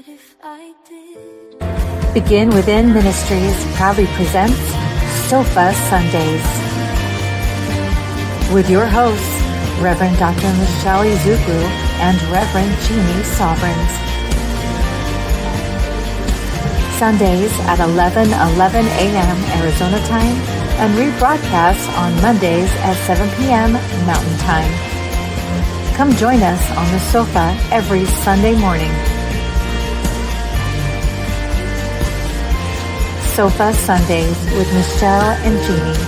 What if I did? Begin Within Ministries proudly presents Sofa Sundays with your hosts, Reverend Dr. Michelle Izuglu and Reverend Jeannie Sovereigns. Sundays at 11:11 a.m. Arizona time and rebroadcasts on Mondays at 7 p.m. Mountain Time. Come join us on the sofa every Sunday morning. Sofa Sundays with Michelle and Jeannie.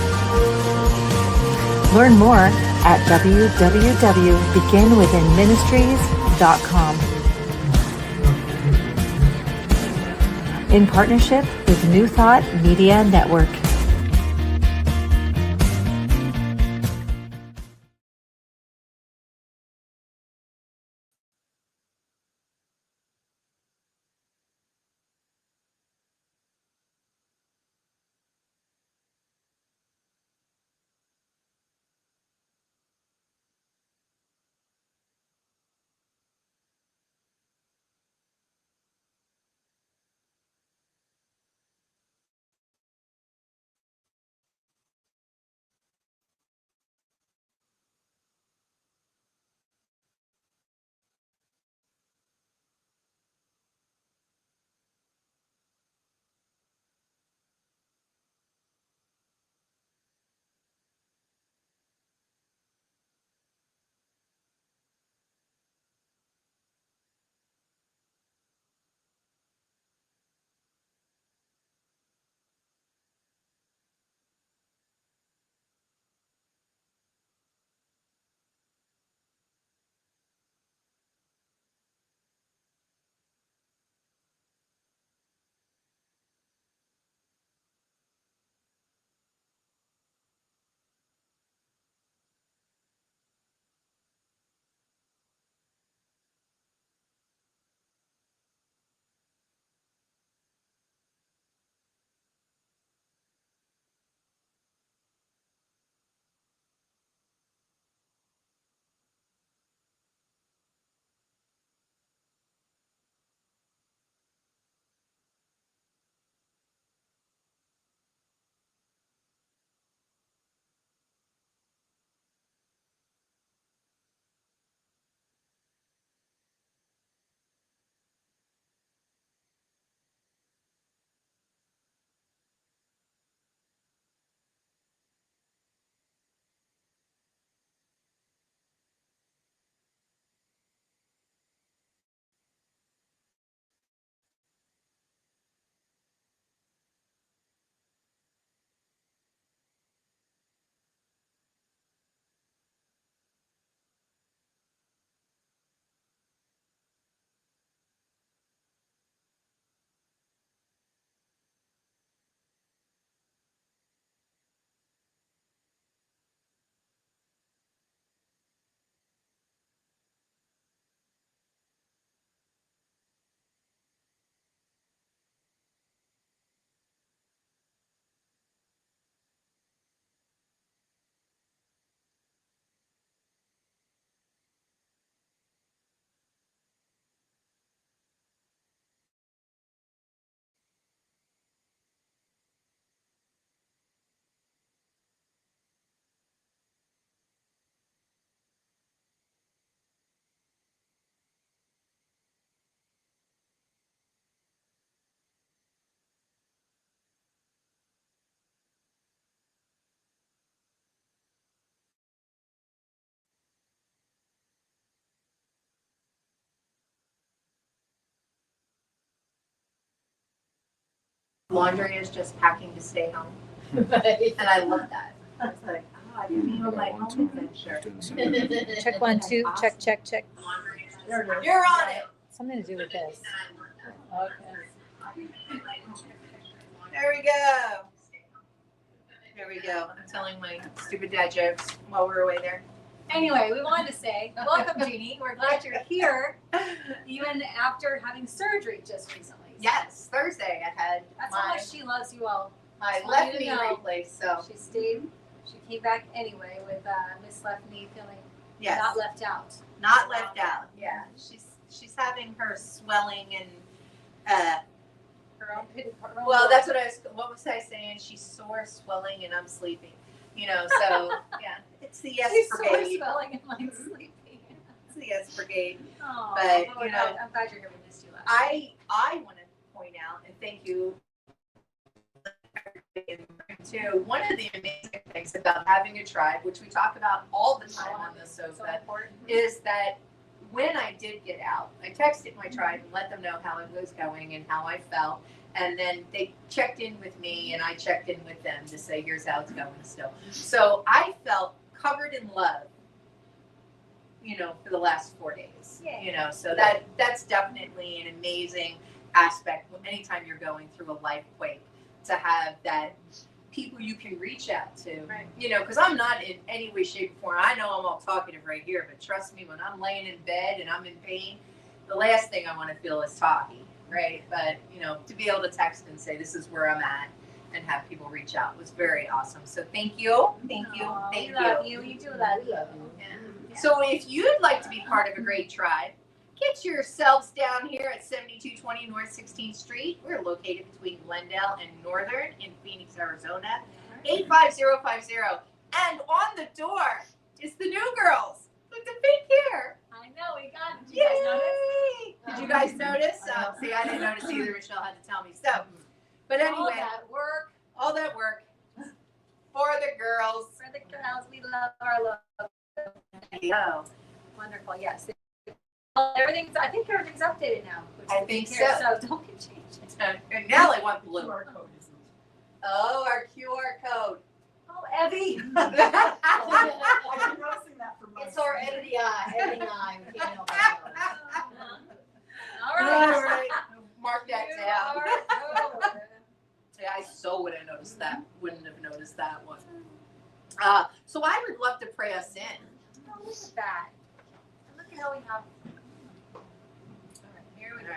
Learn more at www.beginwithinministries.com. In partnership with New Thought Media Network. Laundry is just packing to stay home. Right. And I love that. I was like, oh, I didn't even my home adventure. Check 1, 2, check, check, check. You're on it. Something to do with this. Okay. There we go. There we go. I'm telling my stupid dad jokes while we're away there. Anyway, we wanted to say, welcome, Jeannie. We're glad you're here, even after having surgery just recently. Yes, Thursday I had That's how much she loves you all. my left knee replaced. So She stayed. She came back anyway with Miss Left Knee feeling yes, not left out. not left out. Yeah, she's having her swelling and Her own pit. Her own Well, that's what was I saying? She's sore, swelling, and I'm sleeping. You know, so yeah, it's the yes She's brigade. spelling and like sleeping. It's the yes brigade. Oh, But, you know, I'm glad you're here. We missed you last. I want to point out and thank you too. One of the amazing things about having a tribe, which we talk about all the time on this so sofa, important. is that when I did get out, I texted my tribe and let them know how it was going and how I felt. And then they checked in with me and I checked in with them to say, here's how it's going still. So I felt covered in love, you know, for the last 4 days. Yeah. You know, so that's definitely an amazing aspect anytime you're going through a life quake, to have that people you can reach out to. Right. You know, because I'm not in any way, shape, or form. I know I'm all talkative right here, but trust me, when I'm laying in bed and I'm in pain, the last thing I want to feel is talky, right? But, you know, to be able to text and say, this is where I'm at, and have people reach out was very awesome. So thank you. Thank you. Aw, Thank we love you. We do love you. Yeah. So if you'd like to be part of a great tribe, get yourselves down here at 7220 North 16th Street. We're located between Glendale and Northern in Phoenix, Arizona, 85050. And on the door is the new girls with the pink hair. I know, we got it. Did you guys notice? Yay! Did you guys notice? See, I didn't notice either. Michelle had to tell me. So, but All anyway, that work all that work for the girls. for the girls. We love our love. Oh, Wonderful. Yes. I think everything's updated now. which I is think here, so. So don't get changed. and now I want blue. QR code isn't. Oh, our QR code. Oh, Evie. I've been noticing that for months. It's our editing eye. We can't help ourselves. All right. All right. Mark that You down. are good. Yeah, I so would have noticed that. Wouldn't have noticed that one. So I would love to pray us in. Oh, look at that. Look at how we have. All right, here we go.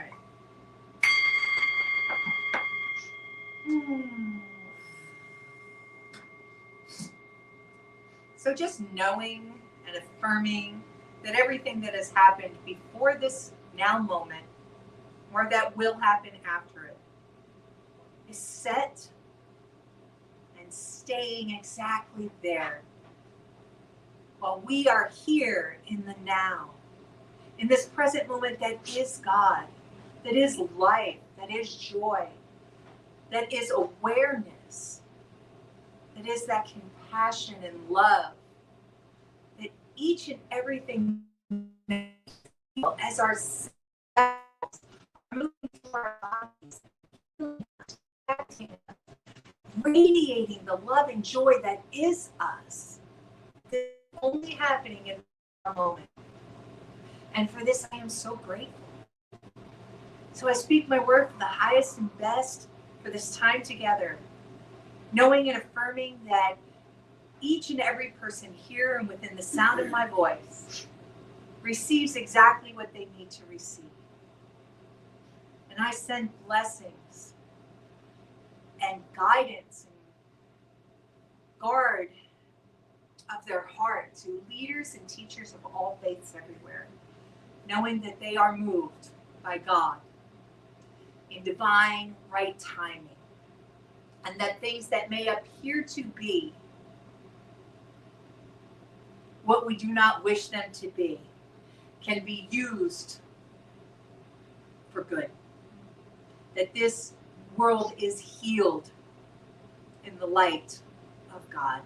So just knowing and affirming that everything that has happened before this now moment, or that will happen after it, is set and staying exactly there. While we are here in the now, in this present moment that is God, that is life, that is joy, that is awareness, that is that compassion and love, that each and everything as our cells are moving through our bodies, radiating the love and joy that is us. This is only happening in a moment. And for this, I am so grateful. So I speak my word for the highest and best for this time together, knowing and affirming that each and every person here and within the sound of my voice receives exactly what they need to receive. And I send blessings and guidance and guard of their heart to leaders and teachers of all faiths everywhere, knowing that they are moved by God in divine right timing, and that things that may appear to be what we do not wish them to be can be used for good. That this world is healed in the light of God.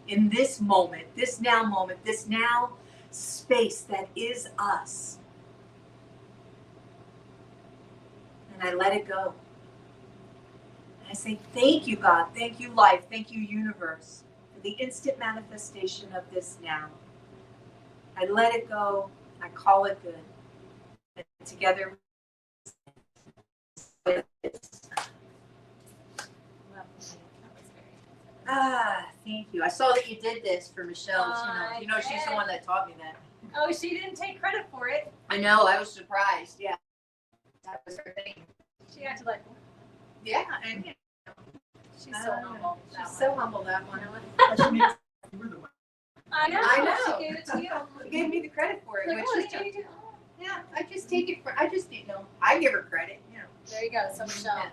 In this moment, this now space that is us. And I let it go. And I say, thank you, God. Thank you, life. Thank you, universe, for the instant manifestation of this now. I let it go. I call it good. And together, thank you. I saw that you did this for Michelle. You know, she's the one that taught me that. Oh, she didn't take credit for it. I know. I was surprised. Yeah, that was her thing. She acted like, Yeah, and she's so humble. She's so humble, that one. You were the one. I know. I know. She gave it to you. She gave me the credit for it. Like, which oh, is did you do? yeah, I just take it for. I just, you know, I give her credit. You know, There you go. So Michelle. Yeah.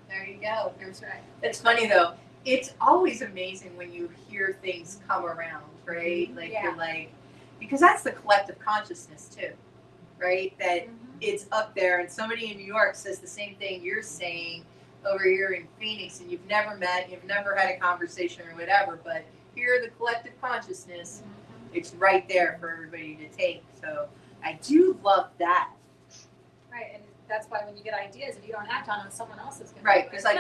There you go. That's right. It's funny though. It's always amazing when you hear things come around, right? Like Yeah. you're like, because that's the collective consciousness too, right? That it's up there, and somebody in New York says the same thing you're saying over here in Phoenix, and you've never met, you've never had a conversation or whatever, but here the collective consciousness, it's right there for everybody to take. So I do love that. Right, and that's why when you get ideas, if you don't act on them, someone else is going to. Right, because like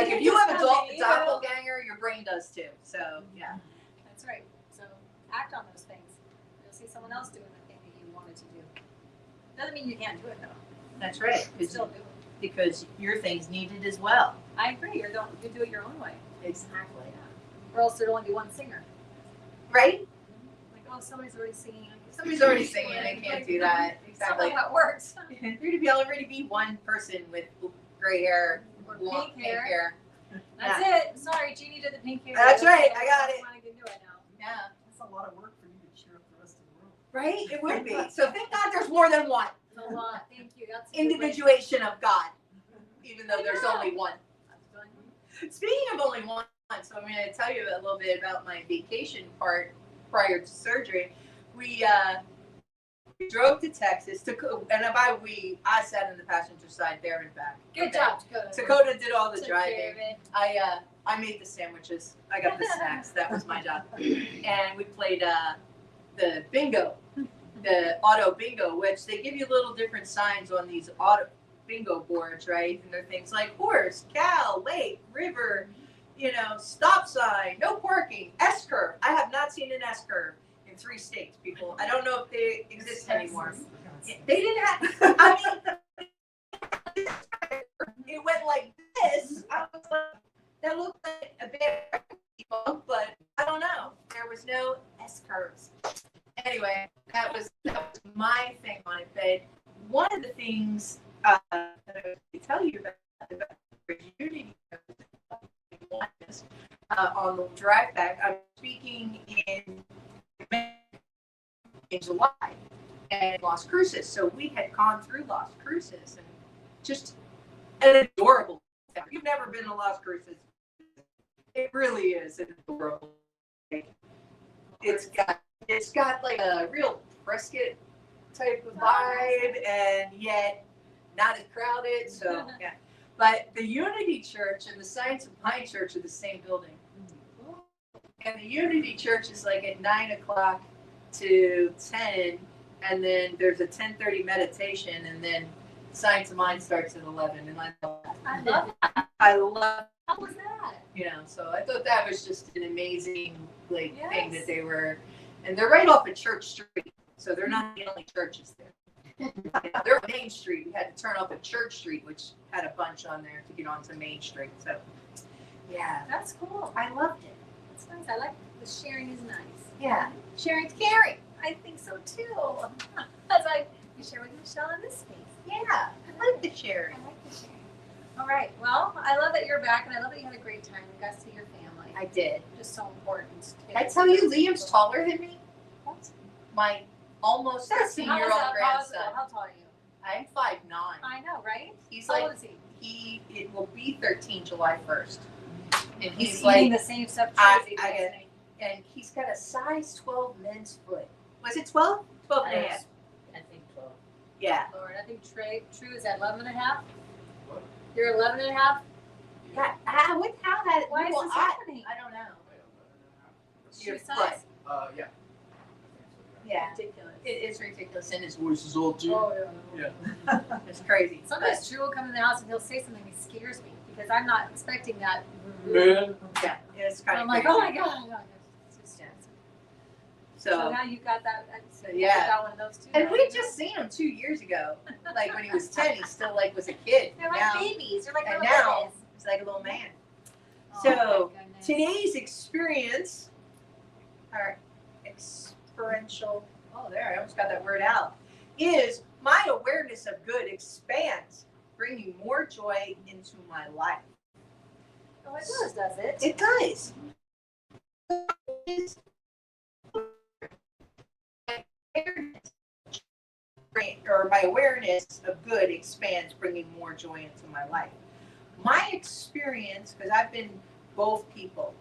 if you have a Something, you know? doppelganger, your brain does too. So yeah. That's right. So act on those things. You'll see someone else doing the thing that you wanted to do. Doesn't mean you can't do it though. That's right. You can still do it. Because your thing's needed as well. I agree. You do it your own way. Exactly. Or else there'd only be one singer. Right? Like, oh, somebody's already singing. Somebody's already singing. They can't do that. Exactly. Somehow it works. There'd already be one person with gray hair, Or blonde, pink hair. That's Yeah. it. Sorry, Jeannie did the pink hair. That's right. I got it. I can do it now. Yeah. That's a lot of work for you to cheer up the rest of the world. Right? It would be. So thank God there's more than one. A lot. Thank you. That's a good way. Individuation of God, even though there's I know. only one. Speaking of only one, so I'm going to tell you a little bit about my vacation part prior to surgery. We drove to Texas, and by we, I sat in the passenger side there and back. Good Okay. job, Dakota. Dakota did all the Took care driving. of it. I made the sandwiches. I got the snacks. That was my job. And we played the bingo, the auto bingo, which they give you little different signs on these auto bingo boards, right? And they're things like horse, cow, lake, river, stop sign, no parking, S curve. I have not seen an S curve in 3 states, people. I don't know if they exist anymore. They didn't have. I mean, it went like this. I was like, that looked like a bear, but I don't know. There was no S curves. Anyway, that was my thing on it. But one of the things that I was going to tell you about Unity on the drive back, I was speaking in July and Las Cruces. So we had gone through Las Cruces and just an adorable town. If you've never been to Las Cruces, it really is an adorable thing. It's got like a real Prescott type of vibe, and yet not as crowded. So yeah. But the Unity Church and the Science of Pine Church are the same building. And the Unity Church is like at 9 o'clock to 10, and then there's a 10:30 meditation, and then Science of Mind starts at 11. And I love that. I love that. I love, How was that? so I thought that was just an amazing thing Yes. that they were, and they're right off of Church Street, so they're not the only churches there. They're on Main Street. We had to turn off at Church Street, which had a bunch on there to get onto Main Street. So, yeah, That's cool. I loved it. That's nice. I like the sharing is nice. Yeah. Sharing's caring. I think so too. As you share with Michelle in this space. Yeah, I like the sharing. I like the sharing. All right. Well, I love that you're back, and I love that you had a great time. You got to see your family. I did. Just so important. too. Did I tell you Liam's taller than me? What? My almost How is 13-year-old that grandson. possible? How tall are you? I'm 5'9". I know, right? He's How like, old is he? it will be 13 July 1st. And He's he's eating like, the same stuff I Tracy get does. it. And he's got a size 12 men's foot. Was it 12? 12 and a half. I think 12. Yeah. Lord, I think True is at 11 and a half. You're 11 and a half? Yeah. How had it? Why is this happening? I don't know. Shoe Your size? foot. Yeah. Yeah. Ridiculous. It is ridiculous. And his Voice is old too. Oh, yeah. Yeah. it's crazy. Sometimes Drew will come in the house and he'll say something that scares me because I'm not expecting that. Man. Yeah. It's And kind I'm of like, crazy. oh my God. It's just, so So, now you've got that. so You yeah. got one of those too. And now, we you just seen him 2 years ago. Like when he was 10, he still like was a kid. know? They're like Now babies. They're like and little now- babies. he's like a little man. Oh, So, my goodness. Today's experience, our experiential, I almost got that word out, is my awareness of good expands, bringing more joy into my life. Oh, it does it? It does. or my awareness of good expands, bringing more joy into my life. My experience, because I've been both people.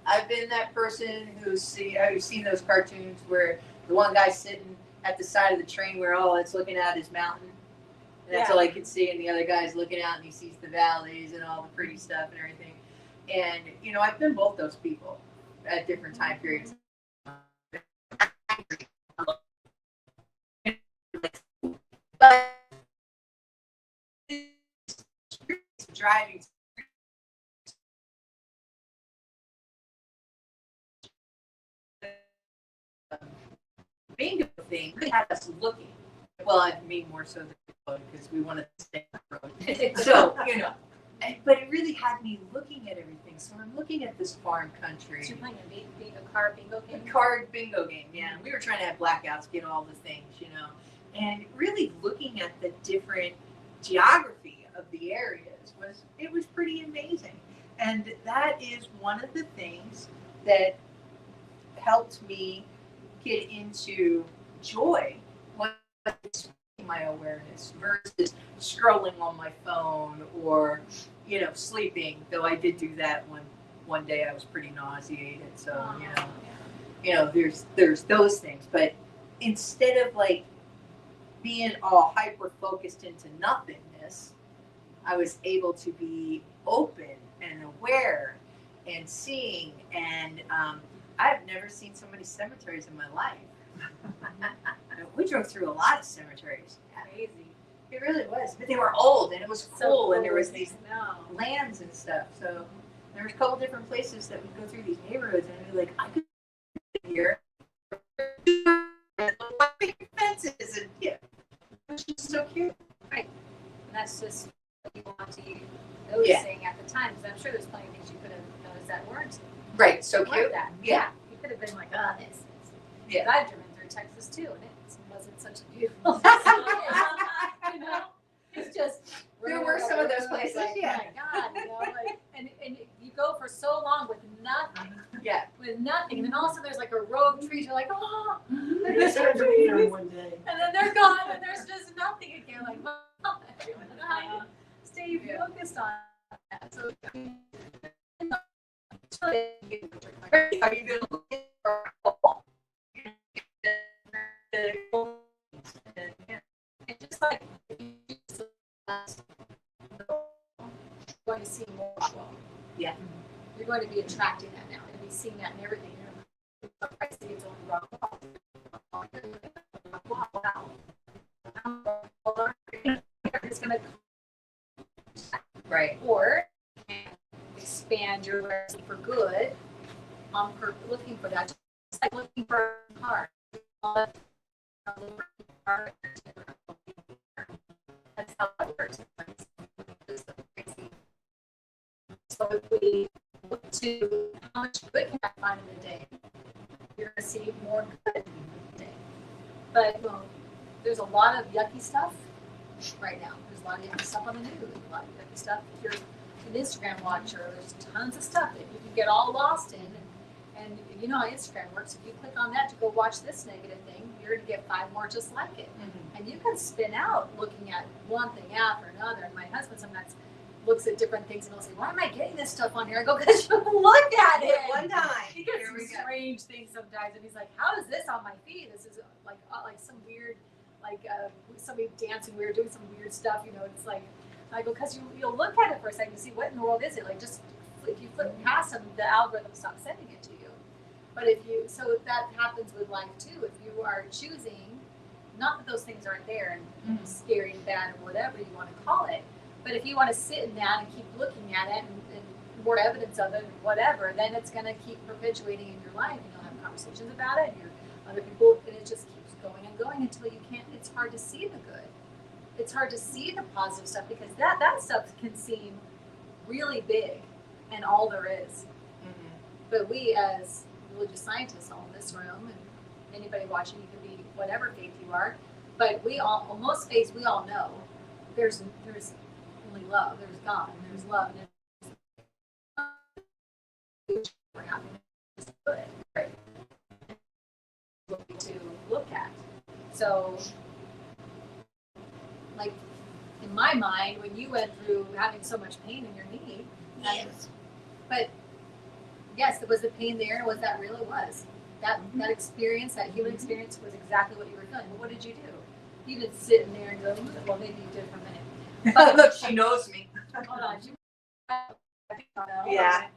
I've been that person who's seen those cartoons where the one guy's sitting at the side of the train where all it's looking at is mountain. And that's all I can see, and the other guy's looking out and he sees the valleys and all the pretty stuff and everything. And, I've been both those people at different time periods. But driving bingo thing could have us looking. Well, I mean more so than the road because we wanted to stay on the road. So, but it really had me looking at everything. So I'm looking at this farm country. So you're playing a card bingo game? Card bingo game, yeah. We were trying to have blackouts, get all the things, and really looking at the different geography of the areas was pretty amazing. And that is one of the things that helped me get into joy, was my awareness versus scrolling on my phone or sleeping, though I did do that one day. I was pretty nauseated, so there's those things. But instead of like being all hyper focused into nothingness, I was able to be open and aware and seeing, and I've never seen so many cemeteries in my life. We drove through a lot of cemeteries. Crazy. It really was, but they were old and it was cool, and there was these No. lands and stuff. So there was a couple different places that we'd go through these neighborhoods, and I'd be like, I could be here. Fences and it was just so cute. Right. And that's just what you want to be noticing at the time. Because I'm sure there's plenty of things you could have noticed that weren't. Right, so weren't cute. That. Yeah. You could have been like, oh, this. Yeah. I've driven through Texas too, and it wasn't such a beautiful It's just. There were some of those places, like, yeah. My God, and you go for so long with nothing. Yeah. With nothing, and then all of a sudden there's like a row of trees. You're like, oh, They there's started some to be trees. there one day. And then they're gone, and there's just nothing again. Like, well, I don't know how to stay focused on that. So, Are you gonna look for a ball? and just like going to see more. Yeah. You're going to be attracting that now, and be seeing that in everything. I see it's only rock. Wow. It's going to Right. or expand your awareness for good looking for that. It's like looking for a car. That's how it works. So if we look to how much good can I find in a day, you're going to see more good in the day. But there's a lot of yucky stuff right now. There's a lot of yucky stuff on the news, a lot of yucky stuff. If you're an Instagram watcher, there's tons of stuff that you can get all lost in. And you know how Instagram works. If you click on that to go watch this negative thing, you're going to get 5 more just like it. Mm-hmm. And you can spin out looking at one thing after another. And my husband sometimes looks at different things and he'll say, why am I getting this stuff on here? I go, because you look at it. One time. He gets some strange things sometimes. And he's like, how is this on my feed? This is like some weird, somebody dancing weird, doing some weird stuff. It's like, I go, because you'll look at it for a second to see what in the world is it. Like, just if you flip past them, the algorithm stops sending it to you. But so that happens with life too. If you are choosing, not that those things aren't there and scary and bad or whatever you want to call it, but if you want to sit in that and keep looking at it and more evidence of it and whatever, then it's going to keep perpetuating in your life, and you'll have conversations about it, and other people, and it just keeps going and going until you can't. It's hard to see the good. It's hard to see the positive stuff because that stuff can seem really big and all there is. Mm-hmm. But we as religious scientists all in this room, and anybody watching, you can be whatever faith you are, but most faiths we all know there's only love, there's God, and there's love, and we're happy to good, right? To look at. So like in my mind, when you went through having so much pain in your knee, Yes. but yes, was the pain there, and was that real? It was. That experience, that healing experience, was exactly what you were feeling. But what did you do? You didn't sit in there and go, well, maybe you did for a minute. But Look, she knows me. hold on, Yeah.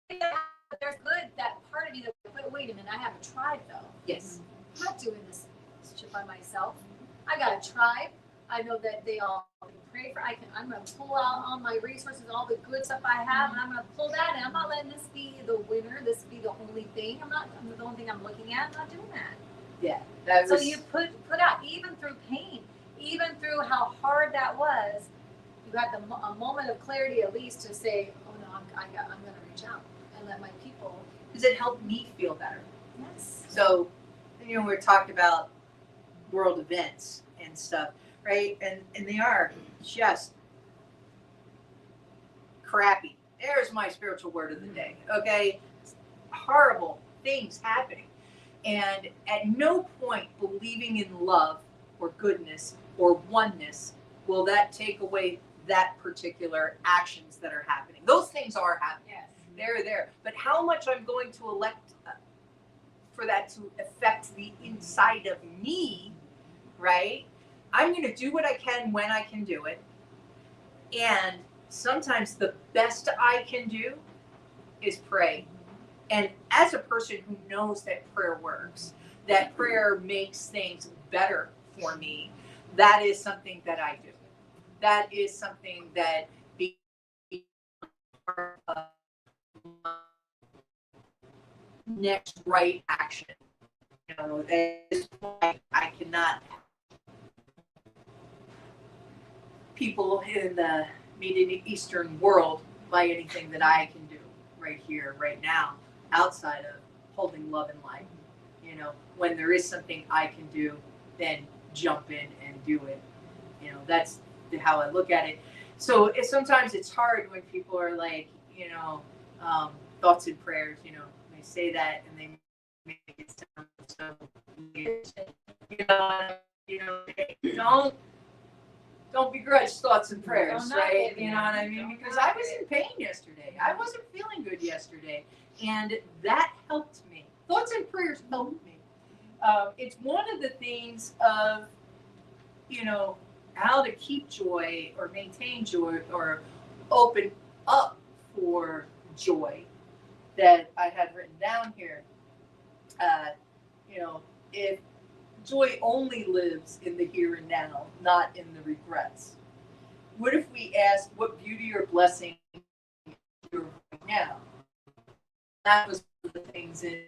But there's good, that part of you that, but wait a minute, I have a tribe though. Yes. I'm not doing this shit by myself. I got a tribe. I know that they all pray for. I'm gonna pull out all my resources, all the good stuff I have, and I'm gonna pull that. And I'm not letting this be the winner. This be the only thing. I'm the only thing I'm looking at. I'm not doing that. Yeah. That was. So you put out, even through pain, even through how hard that was, you had a moment of clarity at least to say, oh no, I'm gonna reach out and let my people. Because it helped me feel better. Yes. So, we're talking about world events and stuff, right? And they are just crappy. There's my spiritual word of the day. Okay, horrible things happening, and at no point believing in love or goodness or oneness will that take away that particular actions that are happening. Those things are happening. Yes. They're there. But how much I'm going to elect for that to affect the inside of me, right? I'm going to do what I can when I can do it. And sometimes the best I can do is pray. And as a person who knows that prayer works, that prayer makes things better for me, that is something that I do. That is something that becomes part of my next right action. At this point, I cannot. People in the Middle Eastern world by anything that I can do right here, right now, outside of holding love and light. When there is something I can do, then jump in and do it. That's how I look at it. So sometimes it's hard when people are like, thoughts and prayers. They say that and they make it sound so weird. Don't begrudge thoughts and prayers, right? You know what I mean? Because I was in pain yesterday. I wasn't feeling good yesterday. And that helped me. Thoughts and prayers helped me. It's one of the things of, how to keep joy or maintain joy or open up for joy that I had written down here. If joy only lives in the here and now, not in the regrets. What if we asked what beauty or blessing you're right now? That was one of the things that,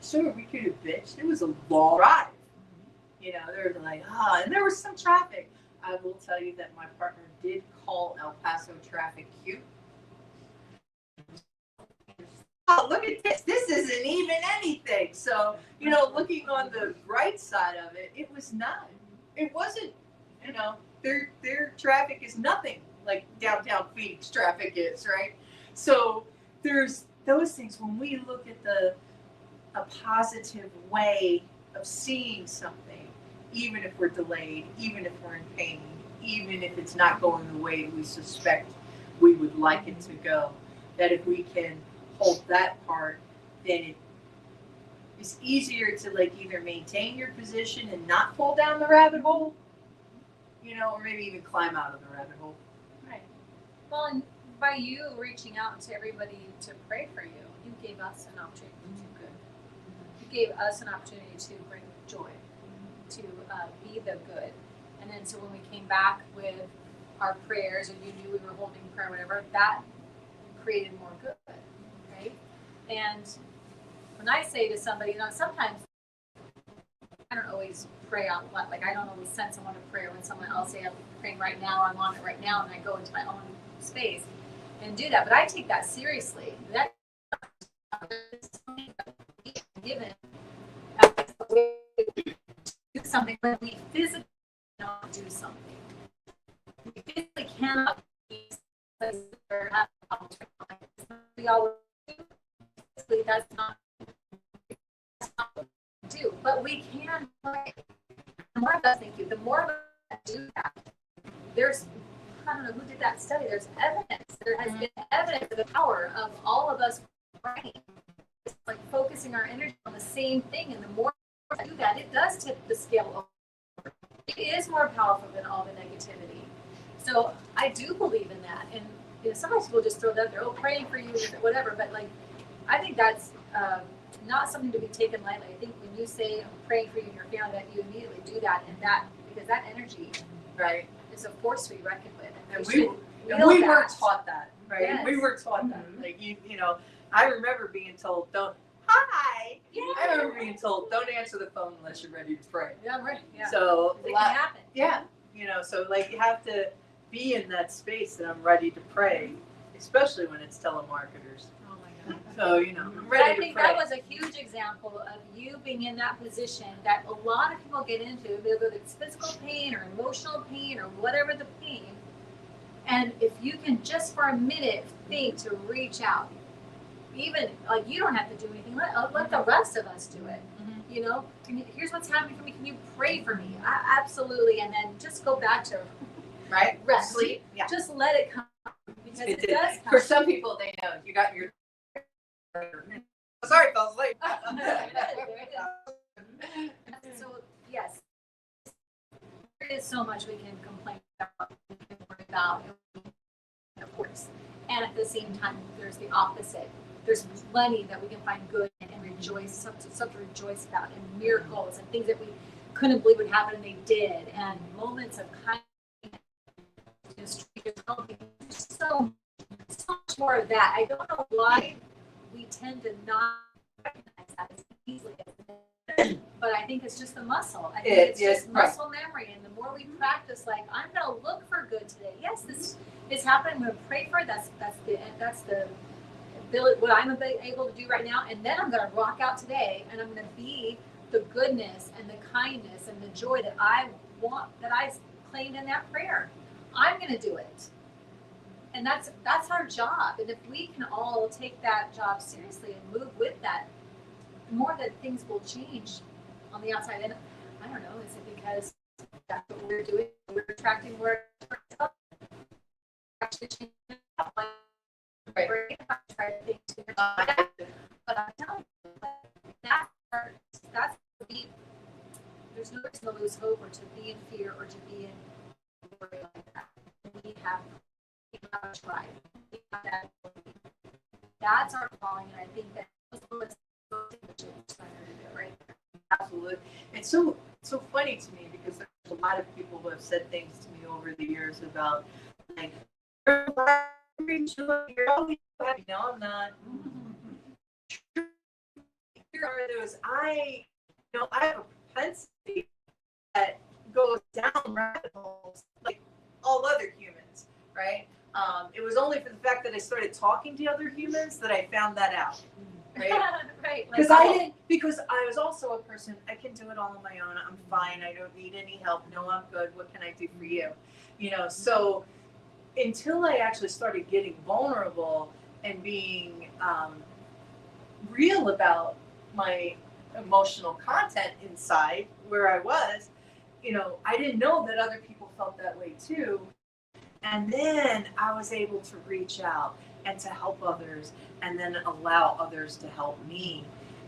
sure, we could have bitched. It was a long drive. They were like, and there was some traffic. I will tell you that my partner did call El Paso traffic cute. Oh, look at this. This isn't even anything. So, looking on the bright side of it, it was not. It wasn't, their traffic is nothing like downtown Phoenix traffic is, right? So there's those things when we look at a positive way of seeing something, even if we're delayed, even if we're in pain, even if it's not going the way we suspect we would like it to go, that if we can hold that part, then it's easier to either maintain your position and not fall down the rabbit hole, or maybe even climb out of the rabbit hole. Right. Well, and by you reaching out to everybody to pray for you, you gave us an opportunity to do good. You gave us an opportunity to bring joy, to be the good. And then so when we came back with our prayers and you knew we were holding prayer, whatever, that created more good, right? And when I say to somebody, sometimes I don't always pray out loud. I don't always send someone a prayer when someone else say, I'm praying right now, I'm on it right now, and I go into my own space and do that. But I take that seriously. That given do something when we physically cannot do something. We physically cannot be places where we always do. Physically, that's not what we do. But we can pray. The more of us, thank you, the more of do that. There's, I don't know who did that study. There's evidence. There has been evidence of the power of all of us praying. It's like focusing our energy on the same thing. And the more we do that, it does tip the scale over. It is more powerful than all the negativity. So I do believe in that. And sometimes people just throw that out there, oh, praying for you, whatever. But like, I think that's not something to be taken lightly. I think when you say I'm praying for you and your family, that you immediately do that, and that because that energy, right, is a force to be reckoned with. And we were taught that, right? Yes. We were taught that. Like you know, I remember being told, "Don't." Hi. Yeah. I remember being told, "Don't answer the phone unless you're ready to pray." Yeah, right. Yeah. So it can happen. Yeah, you know, so like you have to be in that space that I'm ready to pray, especially when it's telemarketers. Oh my God. So you know, I'm ready I to think pray. that was a huge example of you being in that position that a lot of people get into, whether it's physical pain or emotional pain or whatever the pain. And if you can just for a minute think to reach out, even like you don't have to do anything. Let the rest of us do it. Mm-hmm. You know, here's what's happening for me. Can you pray for me? Absolutely. And then just go back to rest. Sleep. Yeah. Just let it come because it does come. For some people, they know you got your. Sorry, fell asleep. So yes, there is so much we can complain about, of course. And at the same time, there's the opposite. There's plenty that we can find good in and rejoice, something to rejoice about, and miracles and things that we couldn't believe would happen and they did, and moments of kindness, strangers helping. So much more of that. I don't know why we tend to not recognize that as easily as but I think it's just the muscle. I think it's just muscle memory. And the more we practice, like, I'm going to look for good today. Yes, this is happening. I'm going to pray for it. That's the ability, what I'm able to do right now. And then I'm going to rock out today, and I'm going to be the goodness and the kindness and the joy that I want, that I claimed in that prayer. I'm going to do it. And that's our job. And if we can all take that job seriously and move with that, more that things will change on the outside. And I don't know, is it because that's what we're doing? We're attracting more actually changing but I'm telling you, that's there's no reason to lose hope or to be in fear or to be in worry like that. We have to try. That's our calling, and I think that right? Absolutely. It's so funny to me because there's a lot of people who have said things to me over the years about like you're always happy. No, I'm not. Here are those I have a propensity that goes down rabbit holes like all other humans, right? It was only for the fact that I started talking to other humans that I found that out. Right? Right. Because I was also a person, I can do it all on my own. I'm fine. I don't need any help. No, I'm good. What can I do for you? You know, so until I actually started getting vulnerable and being real about my emotional content inside where I was, you know, I didn't know that other people felt that way too. And then I was able to reach out and to help others and then allow others to help me.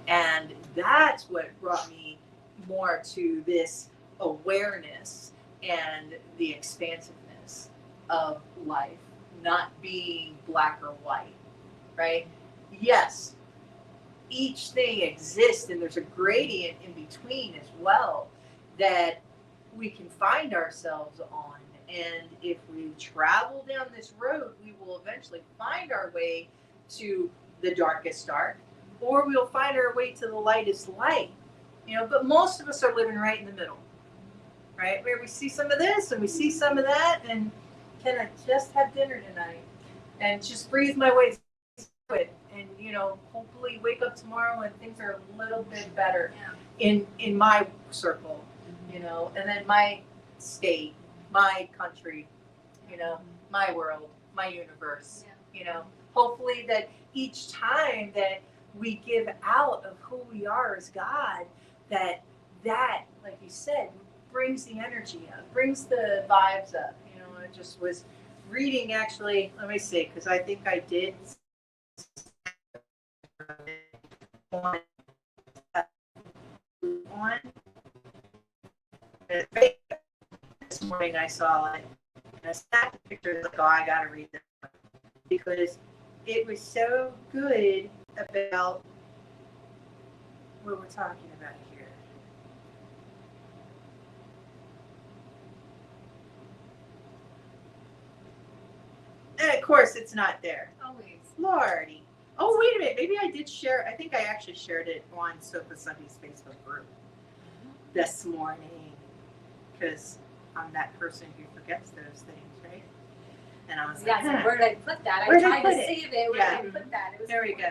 And that's what brought me more to this awareness and the expansiveness of life, not being black or white, right? Yes, each thing exists and there's a gradient in between as well that we can find ourselves on. And if we travel down this road, we will eventually find our way to the darkest dark, or we'll find our way to the lightest light. You know, but most of us are living right in the middle, right? Where we see some of this and we see some of that, and can I just have dinner tonight and just breathe my way through it, and you know, hopefully wake up tomorrow and things are a little bit better in my circle, you know, and then my state, my country, you know, my world, my universe, you know, hopefully that each time that we give out of who we are as God, that like you said, brings the energy up, brings the vibes up. You know, I just was reading actually, let me see, because I think I did on this morning I saw it and I snapped a picture like, oh, I gotta read this because it was so good about what we're talking about here. And of course it's not there. Always. Lordy. Oh, wait a minute. Maybe I did share. I think I actually shared it on Sofa Sunday's Facebook group this morning because I'm that person who forgets those things, right? And I was like, Where did I put that? Where I did I tried put to it? save it. Where Yeah. did I put that? It was there we go.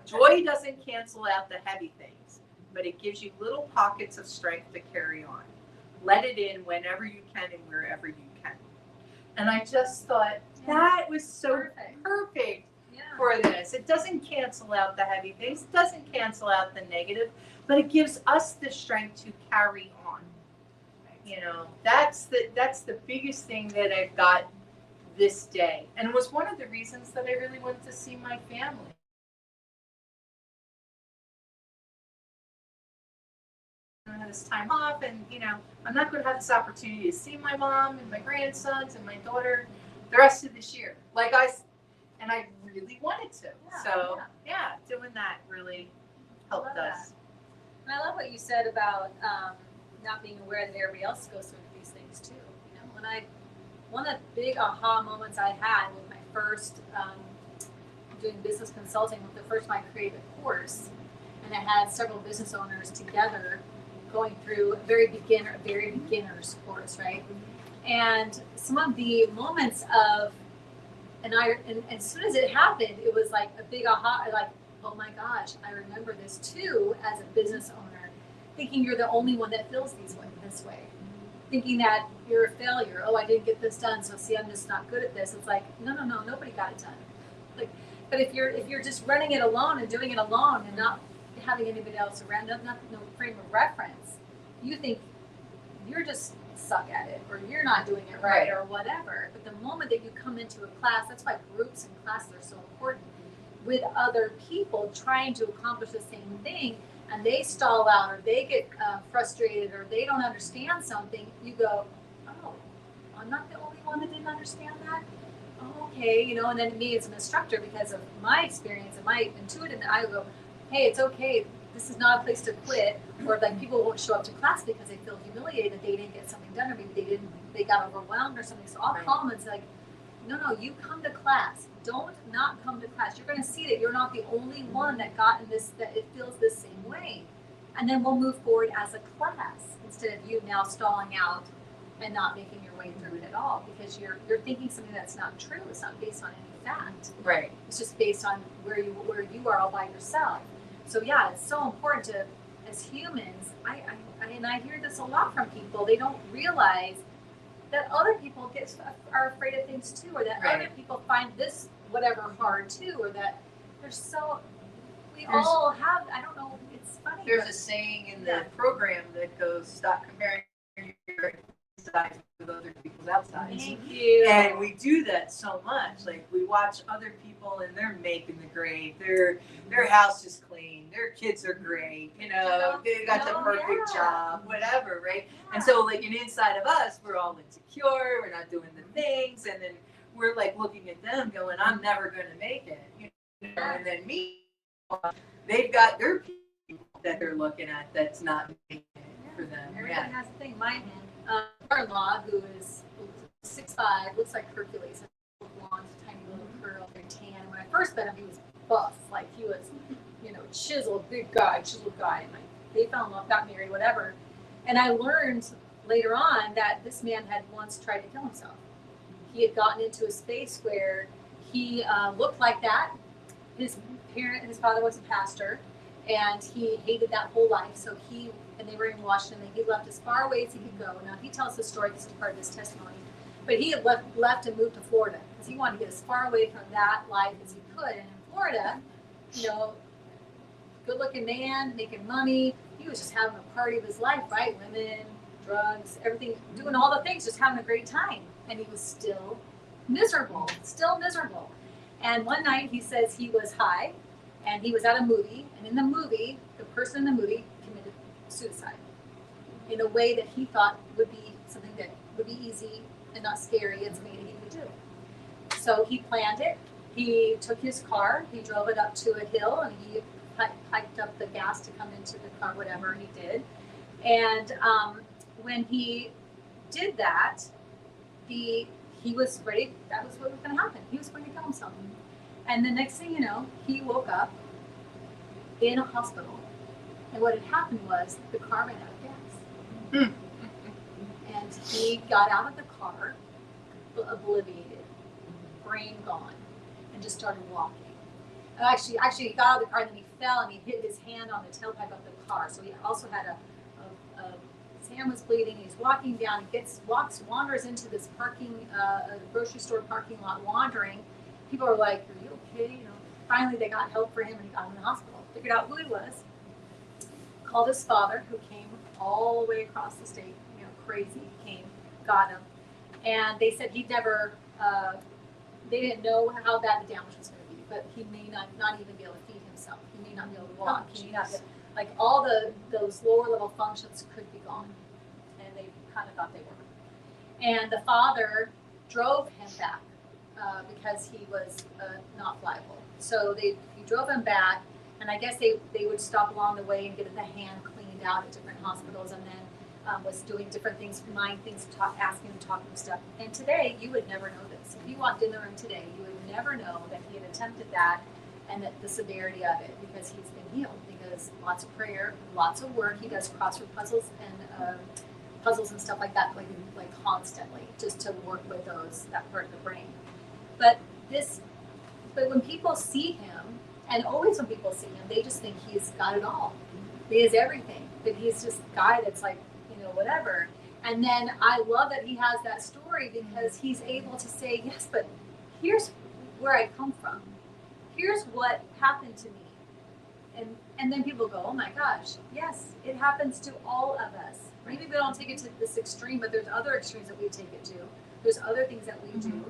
important. Joy doesn't cancel out the heavy things, but it gives you little pockets of strength to carry on. Let it in whenever you can and wherever you can. And I just thought that was so perfect Yeah. for this. It doesn't cancel out the heavy things. It doesn't cancel out the negative, but it gives us the strength to carry on. You know, that's the biggest thing that I've got this day, and it was one of the reasons that I really wanted to see my family. I had this time off, and you know, I'm not going to have this opportunity to see my mom and my grandsons and my daughter the rest of this year. And I really wanted to. So yeah, doing that really helped us. And I love what you said about not being aware that everybody else goes through these things too. You know, one of the big aha moments I had with my first doing business consulting, with the first time I created a course, and I had several business owners together going through a very beginner's course, right? And some of the moments of, and as soon as it happened, it was like a big aha, like, oh my gosh, I remember this too as a business owner, thinking you're the only one that feels this way, thinking that you're a failure. Oh, I didn't get this done, so see, I'm just not good at this. It's like, no, nobody got it done. Like, but if you're just running it alone and doing it alone and not having anybody else around, no frame of reference, you think you're just suck at it, or you're not doing it right, or whatever. But the moment that you come into a class, that's why groups and classes are so important, with other people trying to accomplish the same thing, and they stall out, or they get frustrated, or they don't understand something, you go, oh, I'm not the only one that didn't understand that? Oh, okay, you know, and then me as an instructor, because of my experience and my intuitive, I go, hey, it's okay, this is not a place to quit, or like people won't show up to class because they feel humiliated that they didn't get something done, or maybe they got overwhelmed or something. So I'll call them and say, like, no, you come to class. Don't not come to class. You're going to see that you're not the only one that got in this, that it feels the same way. And then we'll move forward as a class instead of you now stalling out and not making your way through it at all, because you're thinking something that's not true. It's not based on any fact. Right. It's just based on where you are all by yourself. So yeah, it's so important to, as humans, I hear this a lot from people. They don't realize that other people are afraid of things too, or that other people find this whatever hard too, or that there's all have, I don't know, it's funny. There's a saying in the program that goes, stop comparing your insides with other people's outsides. Thank you. And we do that so much. Like, we watch other people and they're making the grade. Their house is clean. Their kids are great. You know, they got the perfect job, whatever, right? Yeah. And so, like, inside of us, we're all insecure. We're not doing the things. And then we're, like, looking at them going, I'm never going to make it. You know? And then they've got their people that they're looking at that's not making it for them. Everybody has a thing. My brother-in-law, who is 6'5", looks like Hercules, blonde, tiny little curl, very tan. And when I first met him, he was buff, like he was, you know, chiseled guy. And they fell in love, got married, whatever. And I learned later on that this man had once tried to kill himself. He had gotten into a space where he looked like that. His father was a pastor, and he hated that whole life. So and they were in Washington, and he left as far away as he could go. Now, he tells the story, this is part of his testimony, but he had left and moved to Florida because he wanted to get as far away from that life as he could. And in Florida, you know, good-looking man, making money, he was just having a party of his life, right? Women, drugs, everything, doing all the things, just having a great time. And he was still miserable. And one night he says he was high and he was at a movie. And in the movie, the person in the movie committed suicide in a way that he thought would be something that would be easy and not scary and something that he would do. So he planned it. He took his car, he drove it up to a hill, and he piped up the gas to come into the car, whatever he did. And when he did that, he was ready. That was what was going to happen. He was going to kill himself. And the next thing you know, he woke up in a hospital. And what had happened was the car ran out of gas. And he got out of the car, obliviated, brain gone, and just started walking. Actually, he got out of the car and then he fell and he hit his hand on the tailpipe of the car. So he also had his hand was bleeding. He's walking down. He wanders into this a grocery store parking lot, wandering. People are like, "Are you okay?" You know. Finally, they got help for him and he got him in the hospital. Figured out who he was. Called his father, who came all the way across the state. You know, crazy. Came, got him, and they said he'd never. They didn't know how bad the damage was going to be, but he may not even be able to feed himself. He may not be able to walk. He may not be, like all those lower level functions could be gone, and they kind of thought they were. And the father drove him back because he was not flyable. So he drove him back, and I guess they would stop along the way and get the hand cleaned out at different hospitals, and then was doing different things, mind things, asking him, talking stuff. And today, you would never know this. If you walked in the room today, you would never know that he had attempted that and that the severity of it, because he's been healed, because lots of prayer, lots of work. He does crossword puzzles and stuff like that, like constantly, just to work with that part of the brain. But when people see him, and always when people see him, they just think he's got it all. He has everything. But he's just a guy that's like, whatever. And then I love that he has that story because he's able to say, yes, but here's where I come from. Here's what happened to me. And then people go, oh my gosh, yes, it happens to all of us. Maybe we don't take it to this extreme, but there's other extremes that we take it to. There's other things that we do.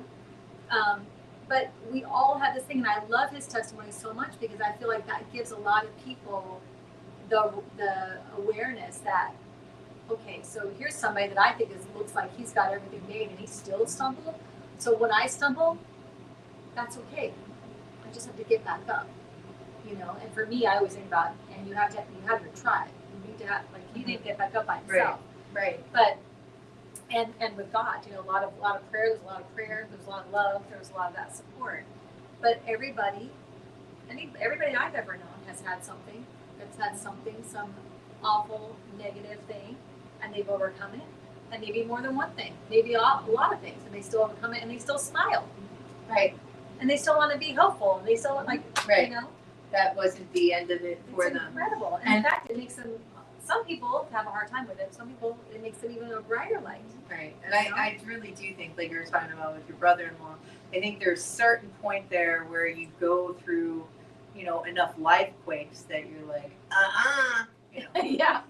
But we all have this thing, and I love his testimony so much because I feel like that gives a lot of people the awareness that, okay, so here's somebody that I think looks like he's got everything made and he still stumbled. So when I stumble, that's okay. I just have to get back up, And for me, I always think about, and you have to try. You need to have, he didn't get back up by himself. Right. But and with God, a lot of prayer. There's a lot of prayer. There's a lot of love. There's a lot of that support. But everybody I've ever known has had something. That's had something, some awful negative thing. And they've overcome it, and maybe more than one thing, maybe a lot of things, and they still overcome it, and they still smile, Right. And they still want to be hopeful, and they still Right. That wasn't the end of it for it's them. incredible, and in fact, it makes them. Some people have a hard time with it. Some people, it makes them even a brighter light. Right, and I really do think, like you were talking about with your brother-in-law, I think there's a certain point there where you go through, enough life quakes that you're like, Yeah.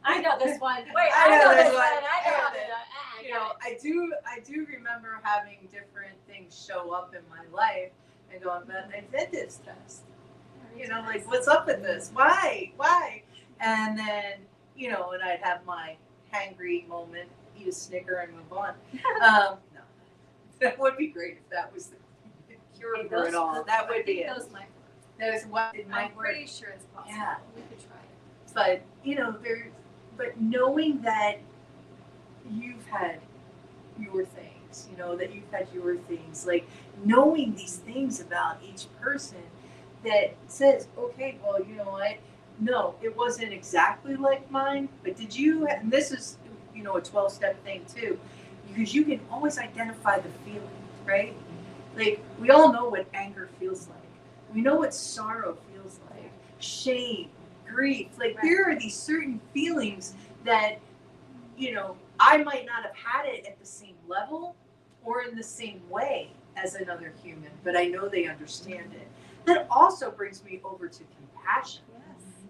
I know this one. Wait, I know this one. I know this one. I do remember having different things show up in my life and going, but I did this test. Like, what's up with this? Why? And then, and I'd have my hangry moment, eat a Snicker and move on. No, that would be great if that was the cure for it all. That would be it. Those might work. There's what it might I'm work. pretty sure it's possible. Yeah. We could try it. But but knowing that you've had your things, that you've had your things, like knowing these things about each person that says, okay, well, you know what? No, it wasn't exactly like mine, but did you, and this is, a 12-step thing too, because you can always identify the feeling, right? Like, we all know what anger feels like. We know what sorrow feels like, shame, grief. Like, there are these certain feelings that, I might not have had it at the same level or in the same way as another human, but I know they understand it. That also brings me over to compassion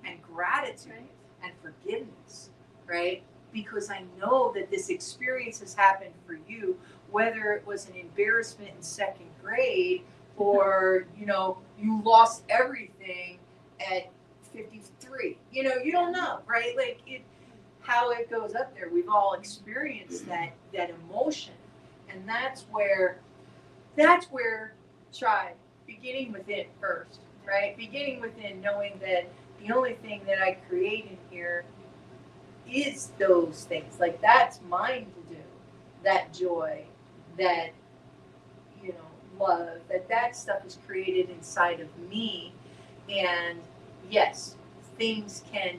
and gratitude and forgiveness, right? because I know that this experience has happened for you, whether it was an embarrassment in second grade or, you know, you lost everything at 53. You know, you don't know, right? Like how it goes up there. We've all experienced that emotion. And that's where try beginning within first, right? Beginning within, knowing that the only thing that I create in here is those things. Like that's mine to do. That joy, that, you know, love, that stuff is created inside of me. And yes, things can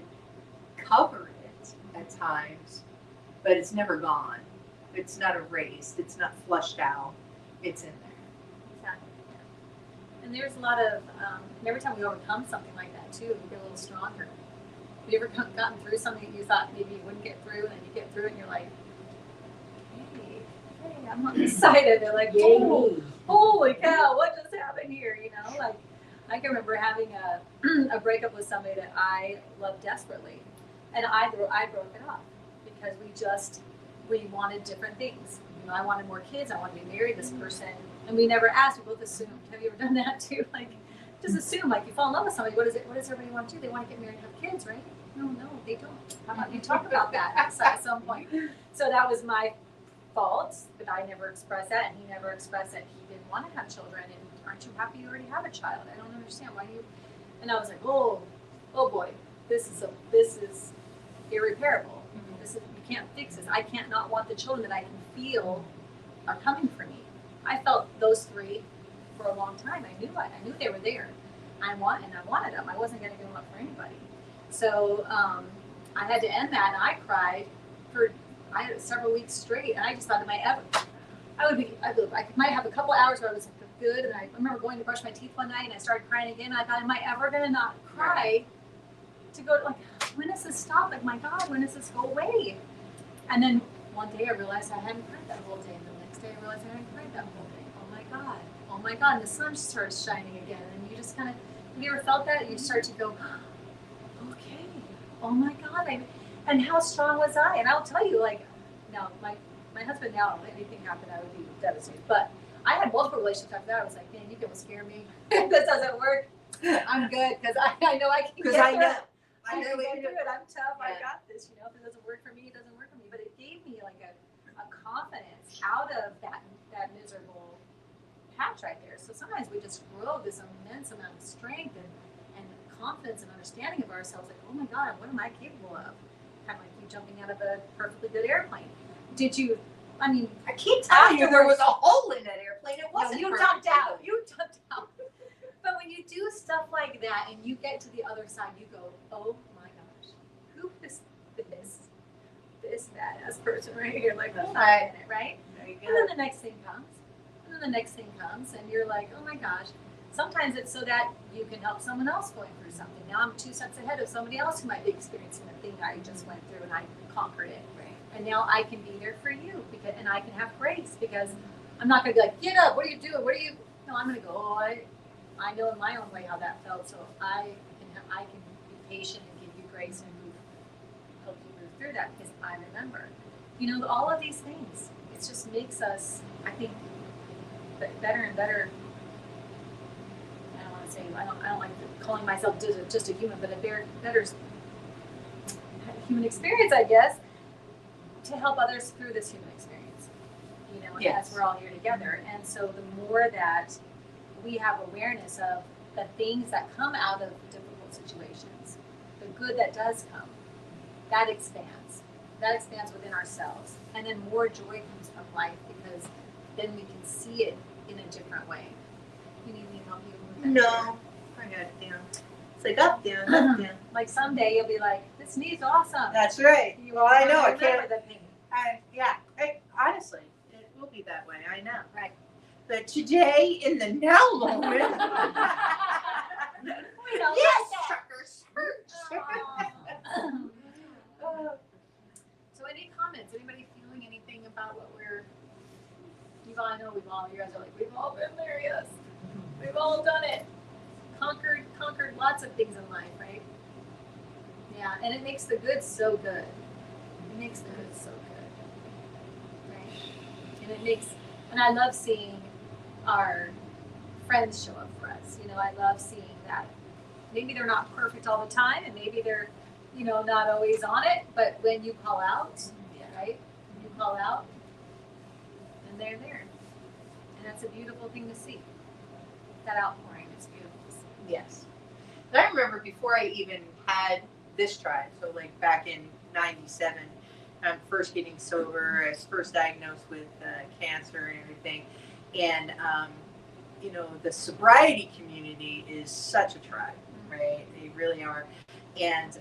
cover it at times, but it's never gone. It's not erased. It's not flushed out. It's in there. Exactly. Yeah. And there's a lot of, every time we overcome something like that too, we get a little stronger. Have you ever gotten through something that you thought maybe you wouldn't get through, and then you get through it and you're like, hey, I'm on this side of it, like, oh, holy cow, what just happened here, you know? Like, I can remember having a breakup with somebody that I loved desperately, and I broke it off because we wanted different things. You know, I wanted more kids, I wanted to be married to this person, and we never asked, we both assumed. Have you ever done that too? Like, just assume, like, you fall in love with somebody, what does everybody want to do? They want to get married and have kids, right? No, they don't. How about you talk about that at some point? So that was my fault, but I never expressed that, and he never expressed that he didn't want to have children. And aren't you happy you already have a child? I don't understand why you. And I was like, oh boy, this is irreparable. You can't fix this. I can't not want the children that I can feel are coming for me. I felt those three for a long time. I knew they were there. I wanted them. I wasn't going to give them up for anybody. So I had to end that, and I cried for several weeks straight. And I just thought, I might have a couple hours where I was good. And I remember going to brush my teeth one night, and I started crying again. And I thought, am I ever going to not cry? To go, like, when does this stop? Like, my God, when does this go away? And then one day I realized I hadn't cried that whole day. And the next day I realized I hadn't cried that whole day. Oh my God. And the sun starts shining again. And you just kind of, have you ever felt that? You start to go, okay, oh my God. And how strong was I? And I'll tell you, like, now, my husband now, if anything happened, I would be devastated. But I had multiple relationships after that. I was like, man, you can scare me. This doesn't work. I'm good, because I know I can get through it. I can get through it. I'm tough. Yeah. I got this. You know, if it doesn't work for me, it doesn't work for me. But it gave me like a confidence out of that miserable patch right there. So sometimes we just grow this immense amount of strength and confidence and understanding of ourselves. Like, oh my God, what am I capable of? Kind of like you jumping out of a perfectly good airplane. Did you? I mean, I keep telling you there was a hole in that airplane. It wasn't. No, you jumped out. But when you do stuff like that and you get to the other side, you go, oh my gosh, who is this badass person right here? Like, hold on a minute, right? And then the next thing comes, and you're like, oh my gosh. Sometimes it's so that you can help someone else going through something. Now I'm 2 steps ahead of somebody else who might be experiencing the thing I just went through, and I conquered it. Right. And now I can be there for you, and I can have grace, because I'm not going to be like, get up, what are you doing? No, I'm going to go, oh, I know in my own way how that felt, so I can be patient and give you grace and help you move through that, because I remember. You know, all of these things, it just makes us, I think, better and better. I don't want to say, I don't like calling myself just a human, but a better human experience, I guess, to help others through this human experience. You know, yes. As we're all here together. And so the more that we have awareness of the things that come out of difficult situations, the good that does come, that expands. That expands within ourselves. And then more joy comes from life, because then we can see it in a different way. You need me to help you with that? No, I got it down. It's like up, down, up, down. Like someday you'll be like, this knee's awesome. That's right. Well, I know. I can't. Honestly, it will be that way. I know. Right. But today, in the now moment. We don't Yes, like suckers. So any comments? Anybody feeling anything about what you guys are like, we've all been there, yes. We've all done it. Conquered lots of things in life, right? Yeah, and it makes the good so good. It makes the hood so good, right? And I love seeing our friends show up for us. I love seeing that. Maybe they're not perfect all the time, and maybe they're, not always on it. But when you call out, right? When you call out, and they're there, and that's a beautiful thing to see. That outpouring is beautiful to see. Yes. And I remember before I even had this tribe, so like back in '97, I'm first getting sober. I was first diagnosed with cancer and everything, and the sobriety community is such a tribe, right? They really are, and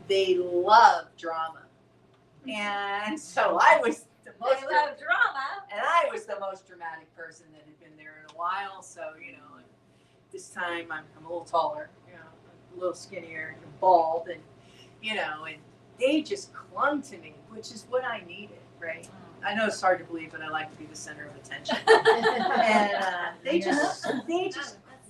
they love drama, and so I was the most drama, and I was the most dramatic person that had been there in a while. So this time I'm a little taller, a little skinnier, and bald, and and they just clung to me, which is what I needed, right? I know it's hard to believe, but I like to be the center of attention. And they just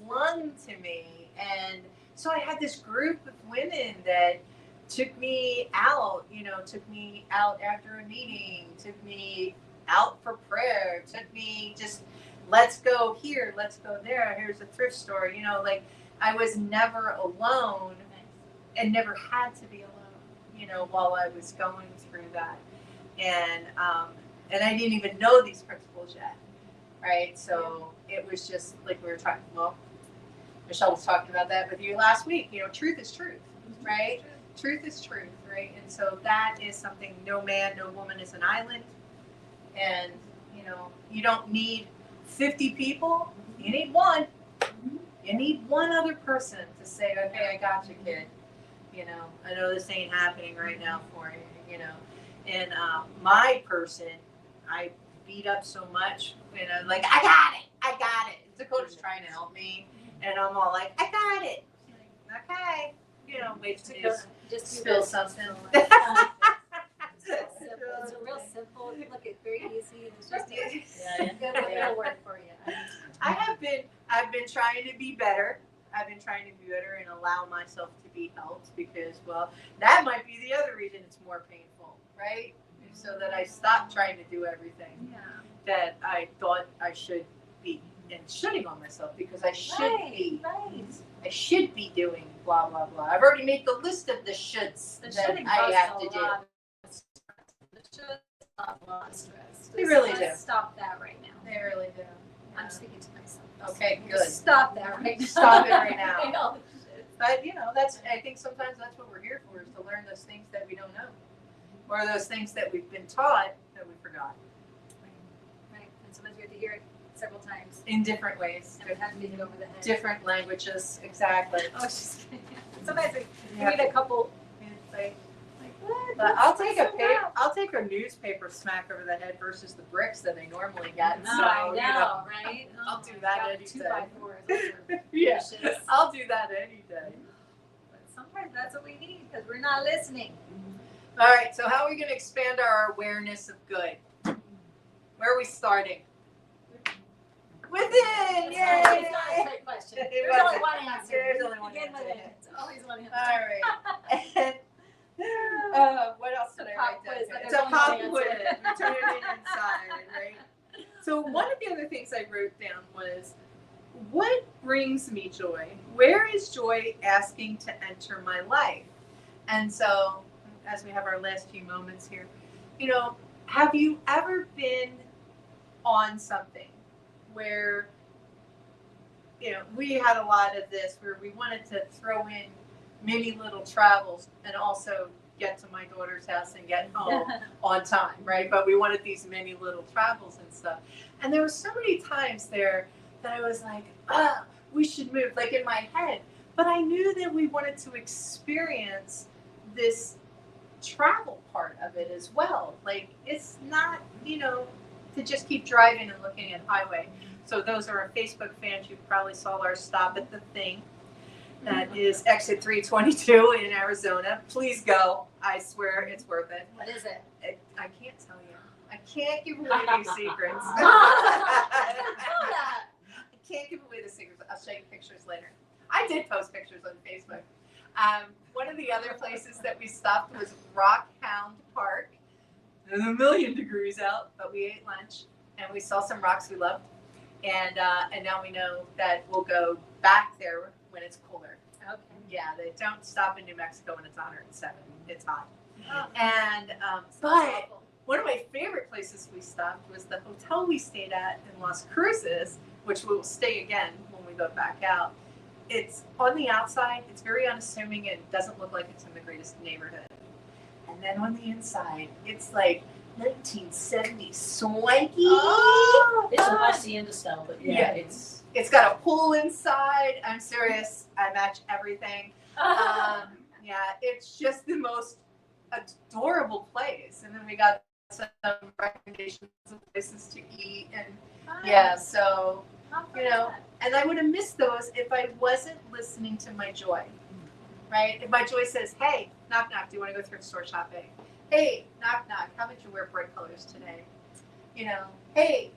clung to me. And so I had this group of women that took me out after a meeting, took me out for prayer, took me just, let's go here, let's go there. Here's a thrift store, I was never alone and never had to be alone, while I was going through that. And I didn't even know these principles yet, right? So it was just like we were talking. Well, Michelle was talking about that with you last week. Truth is truth, right? Truth is truth, right? And so that is something. No man, no woman is an island, and you don't need 50 people. You need one. You need one other person to say, okay, I got you, kid. I know this ain't happening right now for you. And my person, I beat up so much, like, I got it. Dakota's trying to help me, and I'm all like, I got it. Okay, wait to just spill something. It's a real simple. Look, it's very easy. It's just it'll work for you. I've been trying to be better. I've been trying to be better and allow myself to be helped, because, well, that might be the other reason it's more painful, right? So that I stop trying to do everything that I thought I should be, and shitting on myself, because I should be. Right. I should be doing blah blah blah. I've already made the list of the shoulds that I have to do. The shoulds cause a lot of stress. They really do. Stop that right now. They really do. I'm speaking to myself. Okay, good. Just stop that right now. Stop it right now. I know. But I think sometimes that's what we're here for, is to learn those things that we don't know, or those things that we've been taught that we forgot. Right. And sometimes we have to hear it several times. In different ways. And we have to beat it over the head. Different languages, exactly. Oh, she's sometimes we need a couple. Like what? But I'll take a newspaper smack over the head versus the bricks that I normally get. No, So I know, right? I'll do that any day. 2x4s. Yeah, I'll do that any day. But sometimes that's what we need, because we're not listening. All right, so how are we going to expand our awareness of good? Where are we starting? Within! Yay! It's not a trick question. There's only one answer. There's only one Begin answer. with it. It's always one answer. All right. What else did I write down? Quiz, but It's there's a only pop one quiz. answer. Turn it inside, right? So one of the other things I wrote down was, what brings me joy? Where is joy asking to enter my life? And so, as we have our last few moments here, have you ever been on something where, we had a lot of this, where we wanted to throw in many little travels and also get to my daughter's house and get home on time, right? But we wanted these many little travels and stuff. And there were so many times there that I was like, we should move, like in my head. But I knew that we wanted to experience this travel part of it as well. Like, it's not, to just keep driving and looking at highway. So those are our Facebook fans. You probably saw our stop at the thing. That is exit 322 in Arizona. Please go. I swear it's worth it. What is it? I can't tell you. I can't give away any secrets. I I can't give away the secrets. I'll show you pictures later. I did post pictures on Facebook. One of the other places that we stopped was Rockhound Park. It was a million degrees out, but we ate lunch and we saw some rocks we loved. And now we know that we'll go back there when it's cooler. Okay. Yeah, they don't stop in New Mexico when it's 107. It's hot. Oh. And but one of my favorite places we stopped was the hotel we stayed at in Las Cruces, which we will stay again when we go back out. It's on the outside, it's very unassuming, and doesn't look like it's in the greatest neighborhood. And then on the inside, it's like 1970s swanky. Oh, it's a hacienda style, but yeah, it's got a pool inside. I'm serious. I match everything. Yeah, it's just the most adorable place. And then we got some recommendations of places to eat, and yeah, so you know, and I would have missed those if I wasn't listening to my joy. Right? If my joy says, "Hey, knock knock, do you want to go thrift store shopping?" Hey, knock knock, how about you wear bright colors today? You know, hey,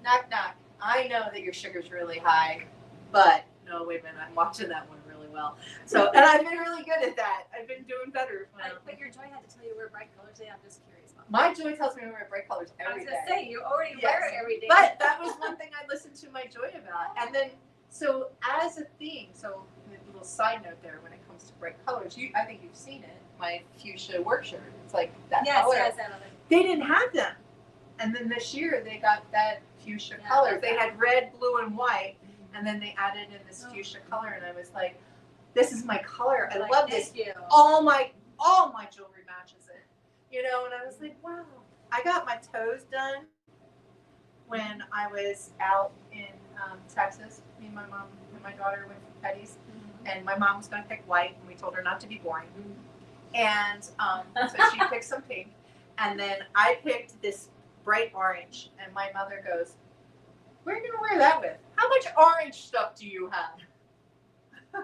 knock knock, I know that your sugar's really high, but no, wait a minute, I'm watching that one really well. So, and I've been really good at that. I've been doing better. But your joy had to tell you wear bright colors today. I'm just curious about that. My joy tells me to wear bright colors I was every gonna day. say you already wear it every day. But that was one thing I listened to my joy about. And then, so as a theme, so a little side note there when it comes to bright colors, I think you've seen it, my fuchsia work shirt. It's like that color. Yes, I love it. They didn't have them. And then this year they got that fuchsia color. They had red, blue, and white. And then they added in this fuchsia color. And I was like, this is my color. I love this. Thank you. All my jewelry matches it. You know, and I was like, wow. I got my toes done when I was out in Texas. Me and my mom and my daughter went to Petty's, and my mom was going to pick white, and we told her not to be boring. And so she picked some pink, and then I picked this bright orange, and my mother goes, "Where are you going to wear that with? How much orange stuff do you have?" A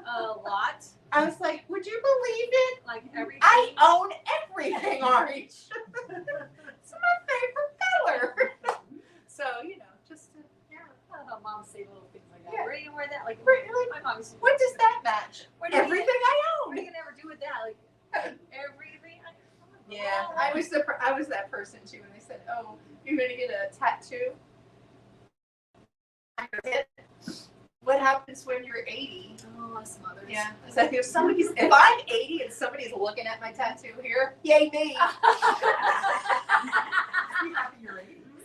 lot. I was like, would you believe it? Like everything. I own everything orange. It's my favorite color. So, you know, just Yeah, I love how moms say little things like that. Yeah. Where are you gonna wear that? Like, Like, my mom used to what does that match? What are you Everything gonna- I What are own. you gonna ever do with that? Like everything. Yeah, I was that person too when they said, "Oh, you're gonna get a tattoo." I go, what happens when you're 80? Oh, us mothers. Yeah. So if I'm 80 and somebody's looking at my tattoo here, yay me.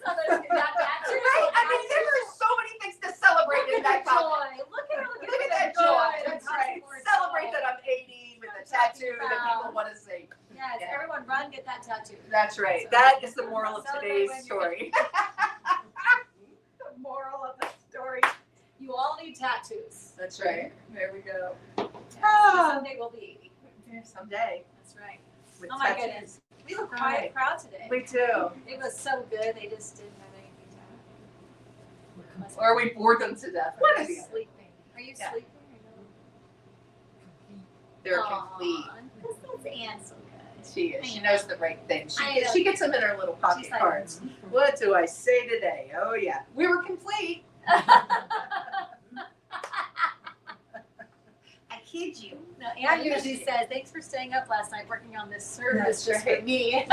Mothers get that tattoo. Right? I mean, there are so many things to celebrate in that joy. comment. Look at that the joy. joy. That's right. Celebrate that I'm 80 with a tattoo that people want to see. Yes, Yeah. everyone run, get that tattoo. That's right. So- That is the moral of Celebrate today's when story. The moral of the story. You all need tattoos. That's right. There we go. Yeah, someday we'll be 80. Yeah, someday. That's right. With Oh my tattoos. goodness. We were Right. proud today. We do. It was so good. They just didn't have anything to Or we bored them to death. What One or is the other. sleeping? Are you Yeah. sleeping? They're Aw, complete. That's Anne's so good. She is. She knows the right thing. I know. She gets them in her little pocket She's like, cards. What do I say today? Oh yeah, we were complete. I kid you. No, Anne usually says, "Thanks for staying up last night working on this service That's just right. for me."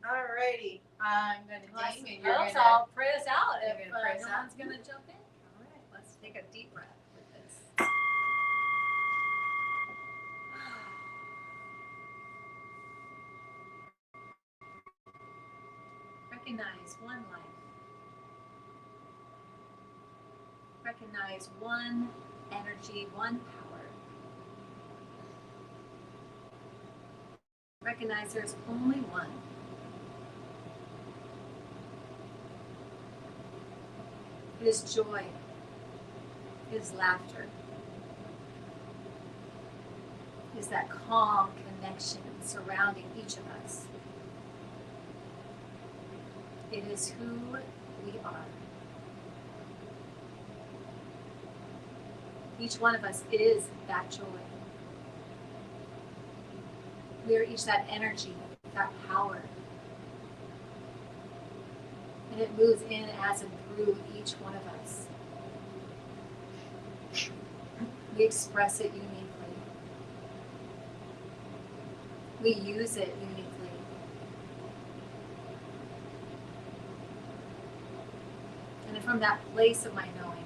Alrighty, I'm gonna ding and you're So gonna. I'll pray us out You're if gonna pray us no out? one's gonna jump in. All right, let's take a deep breath with this. Recognize one life. Recognize one energy, one power. Recognize there's only one. It is joy. It is laughter. It is that calm connection surrounding each of us. It is who we are. Each one of us is that joy. We are each that energy, that power. And it moves in as and through each one of us. We express it uniquely. We use it uniquely. And from that place of my knowing,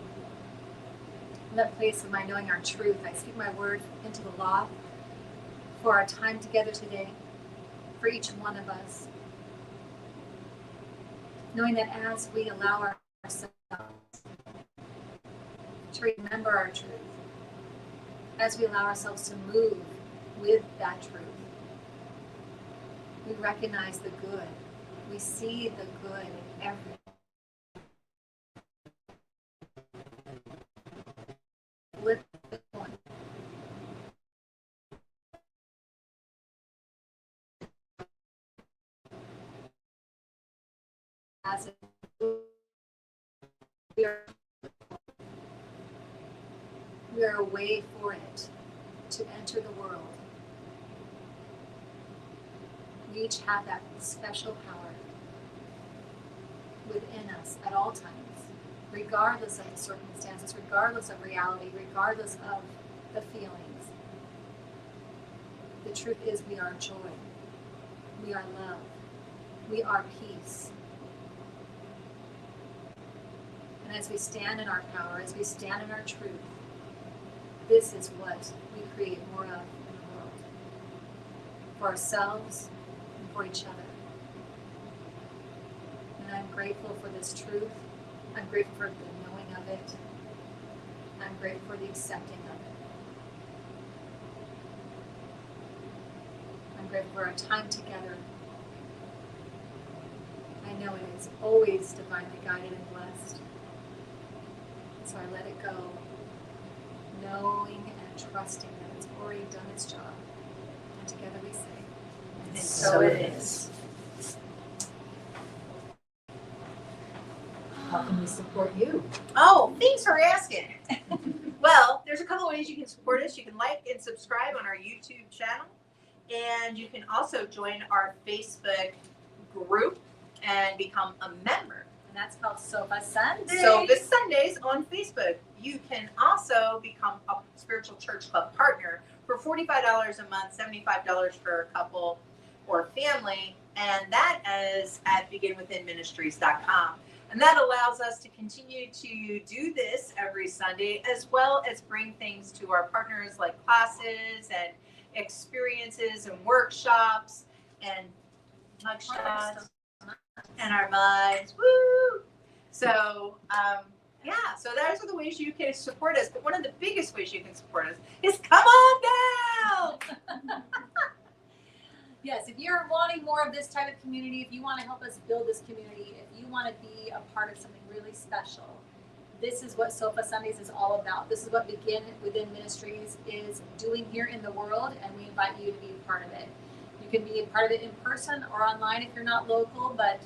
from that place of my knowing our truth, I speak my word into the law for our time together today, for each one of us. Knowing that as we allow ourselves to remember our truth, as we allow ourselves to move with that truth, we recognize the good. We see the good in everything. Live one. As we are a way for it to enter the world. We each have that special power within us at all times, regardless of the circumstances, regardless of reality, regardless of the feelings. The truth is we are joy. We are love. We are peace. And as we stand in our power, as we stand in our truth, this is what we create more of in the world. For ourselves and for each other. And I'm grateful for this truth. I'm grateful for the knowing of it. I'm grateful for the accepting of it. I'm grateful for our time together. I know it is always divinely guided and blessed. So I let it go, knowing and trusting that it's already done its job. And together we say, And so it is. How can we support you? Oh, thanks for asking. Well, there's a couple of ways you can support us. You can like and subscribe on our YouTube channel. And you can also join our Facebook group and become a member. and that's called Sofa Sunday. So this Sundays on Facebook. You can also become a Spiritual Church Club partner for $45 a month, $75 for a couple or family, and that is at beginwithinministries.com. And that allows us to continue to do this every Sunday, as well as bring things to our partners like classes and experiences and workshops and mug shots and our mugs. Woo! So, yeah, so those are the ways you can support us. But one of the biggest ways you can support us is come on down. Yes, if you're wanting more of this type of community, if you want to help us build this community, if you want to be a part of something really special, this is what Sofa Sundays is all about. This is what Begin Within Ministries is doing here in the world, and we invite you to be a part of it. You can be a part of it in person or online if you're not local, but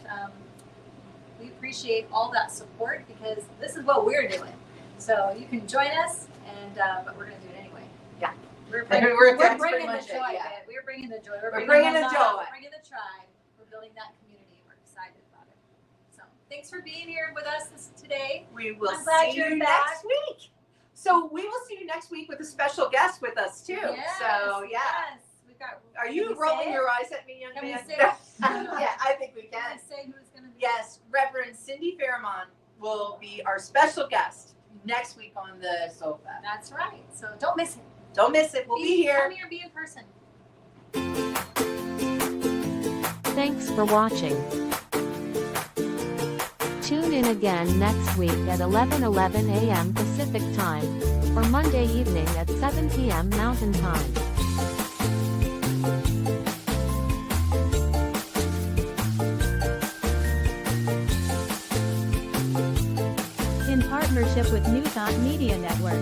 we appreciate all that support because this is what we're doing. So you can join us, and but we're going to do it anyway. Yeah. We're That's bringing pretty the much it, joy. yeah. We're bringing the joy. We're bringing the joy. We're bringing the tribe. We're building that community. We're excited about it. So thanks for being here with us today. We will I'm glad see you're you back. next week. So we will see you next week with a special guest with us too. Yes, So yeah. Yes. We've got, Are can you we rolling say your it? eyes at me, young Can we man? say it? Yeah, I think we Can can. we say who's going to be? Yes, Reverend Cindy Fairmont will be our special guest next week on the sofa. That's right. So don't miss it. Don't miss it. We'll be here. Come here, be in person. Thanks for watching. Tune in again next week at 11:11 a.m. Pacific Time, or Monday evening at 7 p.m. Mountain Time. In partnership with New Thought Media Network.